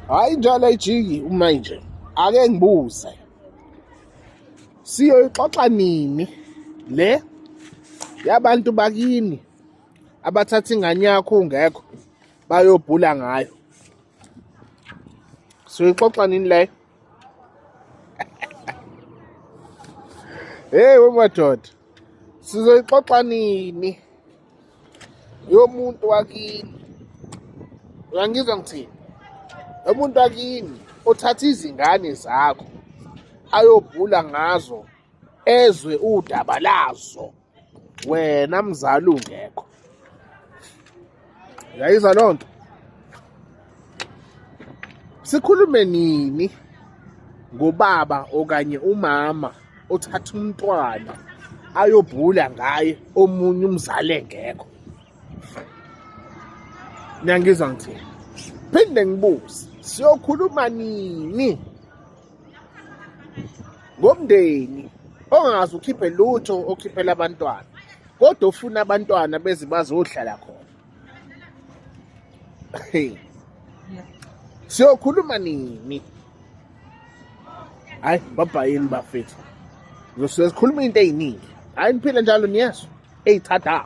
Hayi njalo ayijiki manje. Ake ngibuze. Siyoyixoxa nini le yabantu bakini abathatha ingane yakho ungekho bayobhula ngayo? Siyoyixoxa nini le? Hey wemadoda. Sizoyixoxa nini yomuntu wakini? Uyangizwa ngithini? Umuntu wakini othatha izingane zakho ayobhula ngazo ezwe udaba lazo wena mzali ungekho. Uyayizwa loo nto? Sikhulume nini ngobaba okanye umama othatha umntwana ayobhula ngaye omunye umzali engekho? Niyangizwa ngithini? Phinde ngibuze, siyokhuluma nini ngomndeni ongazi ukhiphe lutho okhiphela abantwana kodwa ufuna abantwana beze bazohlala khona? Siyokhuluma nini? Hayi babhayini bafethu, sikhuluma into eyiningi, hayi niphile njalo niyezwa eyithatha.